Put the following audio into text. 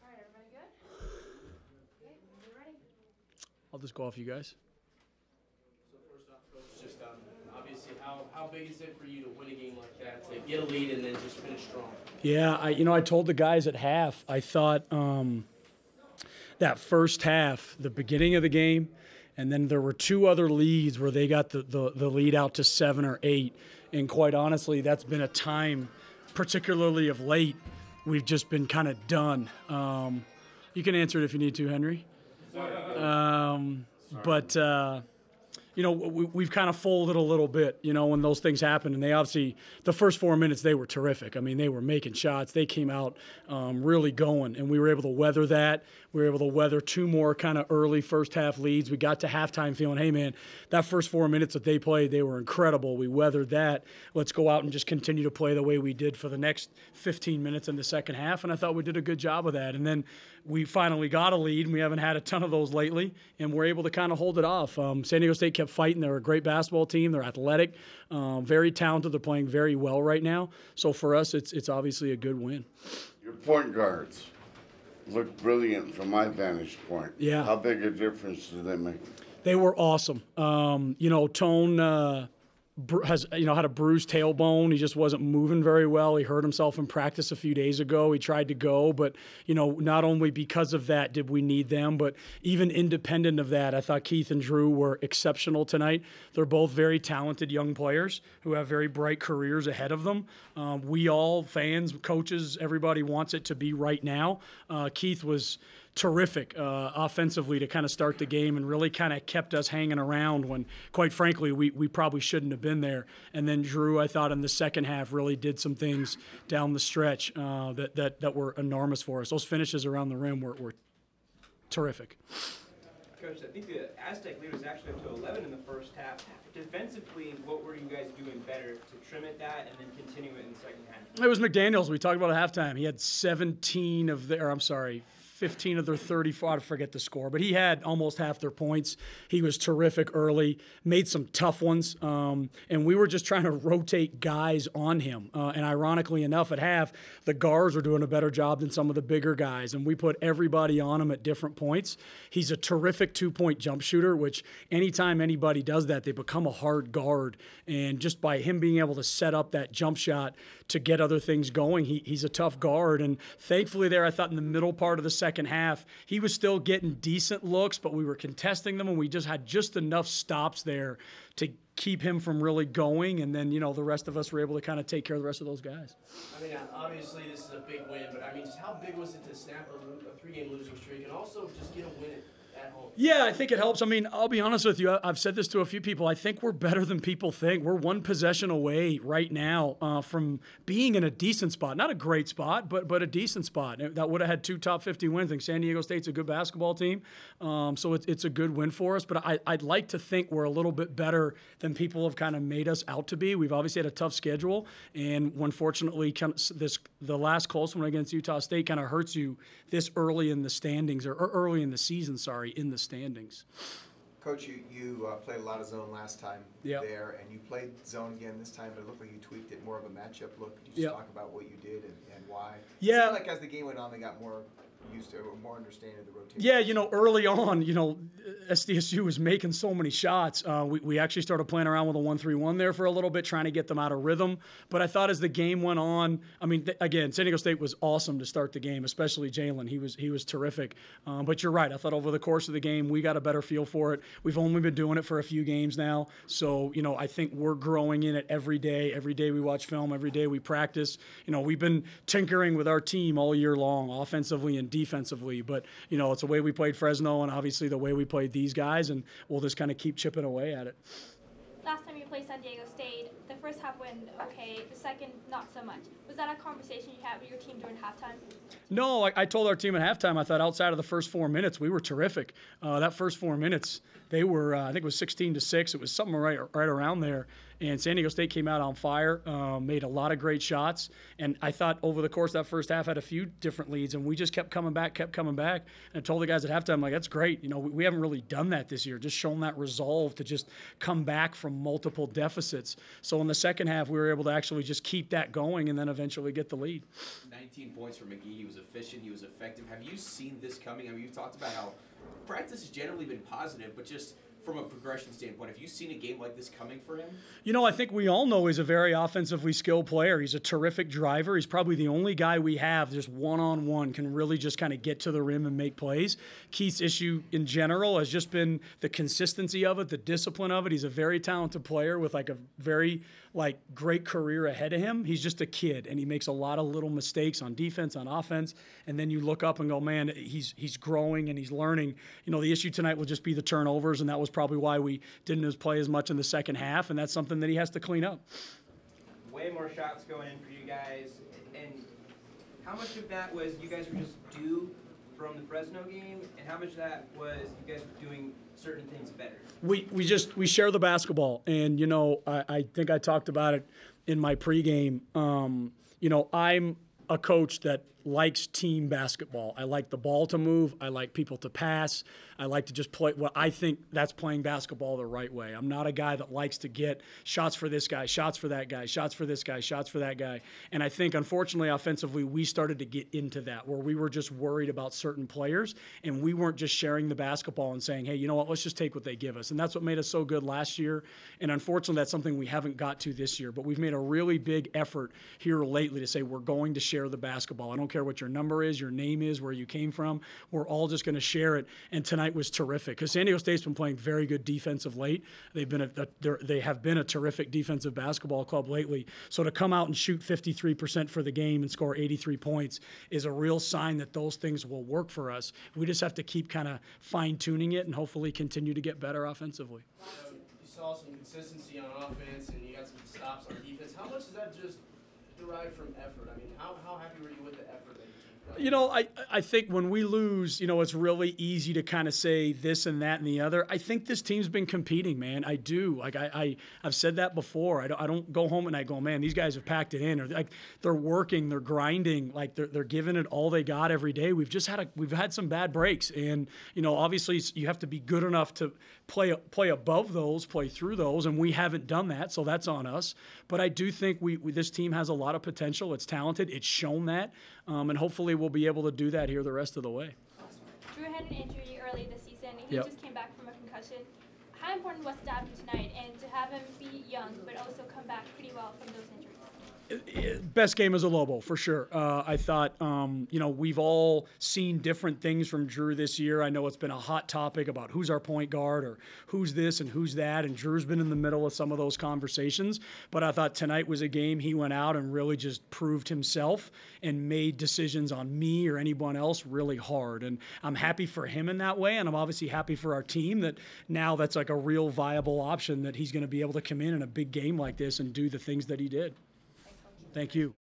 right, everybody good? Okay, we're ready. I'll just go off you guys. So first off, Coach, just obviously, how big is it for you to win a game like that, to get a lead and then just finish strong? Yeah, I told the guys at half, I thought that first half, the beginning of the game, and then there were two other leads where they got the lead out to 7 or 8. And quite honestly, that's been a time, particularly of late, we've just been kind of done. You can answer it if you need to, Henry. But we've kind of folded a little bit, when those things happen. And they obviously, the first 4 minutes, they were terrific. I mean, they were making shots. They came out really going, and we were able to weather that. We were able to weather 2 more kind of early first-half leads. We got to halftime feeling, hey, man, that first 4 minutes that they played, they were incredible. We weathered that. Let's go out and just continue to play the way we did for the next 15 minutes in the second half, and I thought we did a good job of that. And then we finally got a lead, and we haven't had a ton of those lately, and we're able to kind of hold it off. San Diego State kept fighting. They're a great basketball team. They're athletic, very talented. They're playing very well right now. So for us, it's obviously a good win. Your point guards look brilliant from my vantage point. Yeah. How big a difference do they make? They were awesome. Tone has had a bruised tailbone. He just wasn't moving very well. He hurt himself in practice a few days ago. He tried to go, but not only because of that did we need them, but even independent of that, I thought Keith and Drew were exceptional tonight. They're both very talented young players who have very bright careers ahead of them. We all, fans, coaches, everybody wants it to be right now. Keith was terrific offensively to kind of start the game and really kind of kept us hanging around when, quite frankly, we probably shouldn't have been there. And then Drew, I thought, in the second half really did some things down the stretch that were enormous for us. Those finishes around the rim were terrific. Coach, I think the Aztec lead was actually up to 11 in the first half. Defensively, what were you guys doing better to trim at that and then continue it in the second half? It was McDaniels. We talked about at halftime. He had 15 of their 34, I forget the score, but he had almost half their points. He was terrific early, made some tough ones, and we were just trying to rotate guys on him. And ironically enough, at half, the guards were doing a better job than some of the bigger guys, and we put everybody on him at different points. He's a terrific 2-point jump shooter, which anytime anybody does that, they become a hard guard. And just by him being able to set up that jump shot to get other things going, he's a tough guard. And thankfully there, I thought in the middle part of the second half, he was still getting decent looks, but we were contesting them, and we just had just enough stops there to keep him from really going. And then, the rest of us were able to kind of take care of the rest of those guys. I mean, obviously this is a big win, but I mean, just how big was it to snap a 3-game losing streak and also just get a win at home? Yeah, I think it helps. I mean, I'll be honest with you. I've said this to a few people. I think we're better than people think. We're one possession away right now from being in a decent spot. Not a great spot, but a decent spot. That would have had 2 top 50 wins. I think San Diego State's a good basketball team, so it's a good win for us. But I'd like to think we're a little bit better than people have kind of made us out to be. We've obviously had a tough schedule, and unfortunately, the last close one against Utah State kind of hurts you this early in the standings, or early in the season, in the standings. Coach, you played a lot of zone last time there, and you played zone again this time, but it looked like you tweaked it, more of a matchup look. Could you just talk about what you did and why? Yeah. It seemed like as the game went on, they got more used to, or more understanding of the rotation. Yeah, early on, SDSU was making so many shots. We actually started playing around with a 1-3-1 there for a little bit, trying to get them out of rhythm. But I thought as the game went on, I mean, again, San Diego State was awesome to start the game, especially Jalen. He was terrific. But you're right. I thought over the course of the game, we got a better feel for it. We've only been doing it for a few games now. So, I think we're growing in it every day. Every day we watch film. Every day we practice. We've been tinkering with our team all year long, offensively and defensively. But, it's the way we played Fresno and obviously the way we played these guys, and we'll just kind of keep chipping away at it. Last time you played San Diego State, the first half went okay, the second not so much. Was that a conversation you had with your team during halftime? No, I told our team at halftime, I thought outside of the first 4 minutes, we were terrific. That first 4 minutes, they were, I think it was 16-6. It was something right around there. And San Diego State came out on fire, made a lot of great shots. And I thought over the course of that first half had a few different leads, and we just kept coming back. And I told the guys at halftime, like, that's great. You know, we haven't really done that this year, just shown that resolve to just come back from multiple deficits. So in the second half, we were able to actually just keep that going and then eventually get the lead. 19 points for McGee. He was efficient. He was effective. Have you seen this coming? I mean, you've talked about how practice has generally been positive, but just from a progression standpoint, have you seen a game like this coming for him? You know, I think we all know he's a very offensively skilled player. He's a terrific driver. He's probably the only guy we have just one-on-one can really just kind of get to the rim and make plays. Keith's issue in general has just been the consistency of it, the discipline of it. He's a very talented player with like a very great career ahead of him. He's just a kid, and he makes a lot of little mistakes on defense, on offense, and then you look up and go, man, he's growing and he's learning. You know, the issue tonight will just be the turnovers, and that was probably why we didn't play as much in the second half, and that's something that he has to clean up. Way more shots going in for you guys, and how much of that was you guys were just due from the Fresno game, and how much of that was you guys were doing certain things better? We share the basketball, and you know, I think I talked about it in my pregame. You know, I'm a coach that likes team basketball. I like the ball to move. I like people to pass. I like to just play. Well, I think that's playing basketball the right way. I'm not a guy that likes to get shots for this guy, shots for that guy, shots for this guy, shots for that guy. And I think, unfortunately, offensively, we started to get into that where we were just worried about certain players, and we weren't just sharing the basketball and saying, hey, you know what, let's just take what they give us. And that's what made us so good last year. And unfortunately, that's something we haven't got to this year. But we've made a really big effort here lately to say we're going to share the basketball. I don't care what your number is, your name is, where you came from. We're all just going to share it. And tonight was terrific because San Diego State's been playing very good defense of late. They have been a terrific defensive basketball club lately. So to come out and shoot 53% for the game and score 83 points is a real sign that those things will work for us. We just have to keep kind of fine-tuning it and hopefully continue to get better offensively. You saw some consistency on offense and you got some stops on defense. How much is that just derived from effort? I mean, how happy were you with the effort that you took? You know, I think when we lose, you know, it's really easy to kind of say this and that and the other. I think this team's been competing, man. I do. Like I've said that before. I don't go home and I go, man, these guys have packed it in. Or like they're working, they're grinding, like they're giving it all they got every day. We've had some bad breaks, and you know, obviously you have to be good enough to play above those, play through those, and we haven't done that, so that's on us. But I do think this team has a lot of potential. It's talented. It's shown that, and hopefully we'll be able to do that here the rest of the way. Drew had an injury early this season, and he just came back from a concussion. How important was that tonight, and to have him be young but also come back pretty well from those injuries? Best game as a Lobo, for sure. I thought, you know, we've all seen different things from Drew this year. I know it's been a hot topic about who's our point guard or who's this and who's that, and Drew's been in the middle of some of those conversations. But I thought tonight was a game he went out and really just proved himself and made decisions on me or anyone else really hard. And I'm happy for him in that way, and I'm obviously happy for our team that now that's like a real viable option that he's going to be able to come in a big game like this and do the things that he did. Thank you.